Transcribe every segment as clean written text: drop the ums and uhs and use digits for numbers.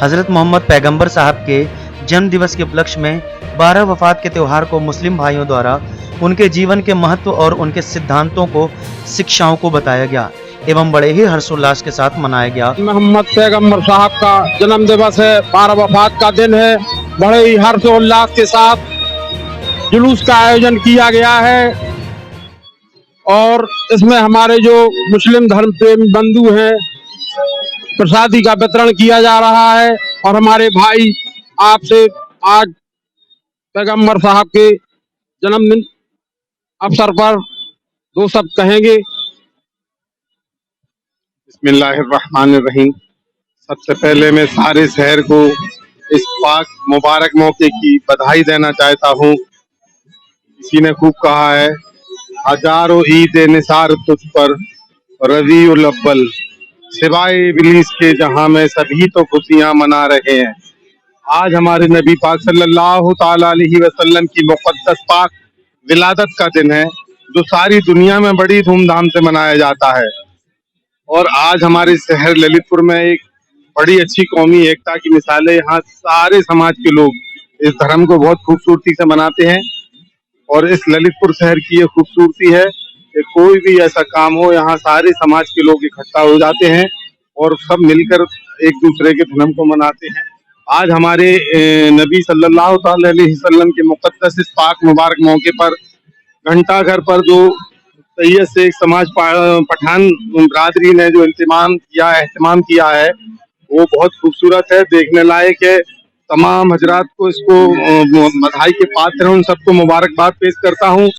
हजरत मोहम्मद पैगंबर साहब के जन्म दिवस के उपलक्ष्य में 12 वफात के त्यौहार को मुस्लिम भाइयों द्वारा उनके जीवन के महत्व और उनके सिद्धांतों को, शिक्षाओं को बताया गया एवं बड़े ही हर्षोल्लास के साथ मनाया गया। मोहम्मद पैगंबर साहब का जन्म दिवस है, 12 वफात का दिन है। बड़े ही हर्षोल्लास के साथ जुलूस का आयोजन किया गया है और इसमें हमारे जो मुस्लिम धर्म प्रेमी बंधु हैं, प्रसादी का वितरण किया जा रहा है और हमारे भाई आपसे आज पैगंबर साहब के जन्मदिन अवसर पर दो शब्द कहेंगे। बिस्मिल्लाहिर्रहमानिर्रहीम। सबसे पहले मैं सारे शहर को इस पाक मुबारक मौके की बधाई देना चाहता हूँ। किसी ने खूब कहा है, हजारों ईद निसार तुझ पर रबीउल अव्वल, सिवाय इब्लीस के जहां में सभी तो खुशियां मना रहे हैं। आज हमारे नबी पाक सल्लल्लाहु ताला अलैहि वसल्लम की मुक़द्दस पाक विलादत का दिन है, जो सारी दुनिया में बड़ी धूमधाम से मनाया जाता है। और आज हमारे शहर ललितपुर में एक बड़ी अच्छी कौमी एकता की मिसाल है। यहाँ सारे समाज के लोग इस धर्म को बहुत खूबसूरती से मनाते हैं और इस ललितपुर शहर की ये खूबसूरती है कि कोई भी ऐसा काम हो, यहाँ सारे समाज के लोग इकट्ठा हो जाते हैं और सब मिलकर एक दूसरे के धर्म को मनाते हैं। आज हमारे नबी सल्लल्लाहु अलैहि वसल्लम के मुक़द्दस इस पाक मुबारक मौके पर घंटाघर पर जो सैयद शेख समाज पठान बरादरी ने जो एहतमाम किया है, वो बहुत खूबसूरत है, देखने लायक है। तमाम हजरात को इसको बधाई के पात्र हैं, उन सबको मुबारकबाद पेश करता हूँ।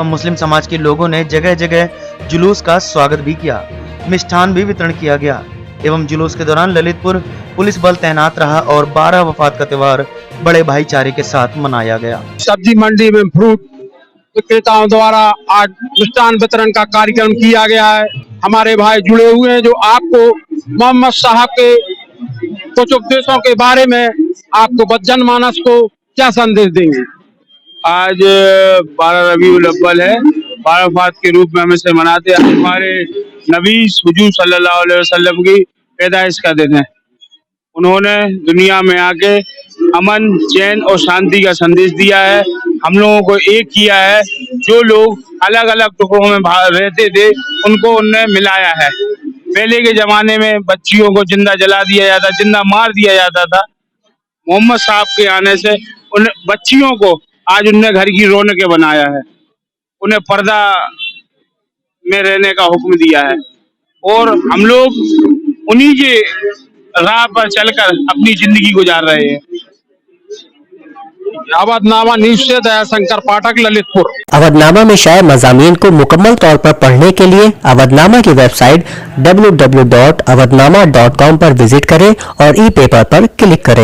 मुस्लिम समाज के लोगों ने जगह जगह जुलूस का स्वागत भी किया, मिष्ठान भी वितरण किया गया एवं जुलूस के दौरान ललितपुर पुलिस बल तैनात रहा और 12 वफात का त्यौहार बड़े भाईचारे के साथ मनाया गया। सब्जी मंडी में फ्रूट विक्रेताओं द्वारा आज मिष्ठान वितरण का कार्यक्रम किया गया है। हमारे भाई जुड़े हुए हैं जो आपको मोहम्मद साहब के कुछ उपदेशों के बारे में आपको जनमानस को क्या संदेश देंगे। आज 12 रबीउल अव्वल है, 12 वफात के रूप में हम इसे मनाते हैं। हमारे नबी हुजूर सल्लल्लाहु अलैहि वसल्लम की पैदाइश का दिन है। उन्होंने दुनिया में आके अमन, चैन और शांति का संदेश दिया है, हम लोगों को एक किया है। जो लोग अलग अलग टुकड़ों में रहते थे, उनको उनने मिलाया है। पहले के जमाने में बच्चियों को जिंदा जला दिया जाता, जिंदा मार दिया जाता था। मोहम्मद साहब के आने से उन बच्चियों को आज उनने घर की रौनकें बनाया है, उन्हें पर्दा में रहने का हुक्म दिया है और हम लोग उन्हीं के राह पर चलकर अपनी जिंदगी गुजार रहे हैं। अवधनामा न्यूज़ से दयाशंकर पाठक, ललितपुर। अवधनामा में शाये मज़ामीन को मुकम्मल तौर पर पढ़ने के लिए अवधनामा की वेबसाइट www.awadhnama.com पर विजिट करें और ई पेपर पर क्लिक करें।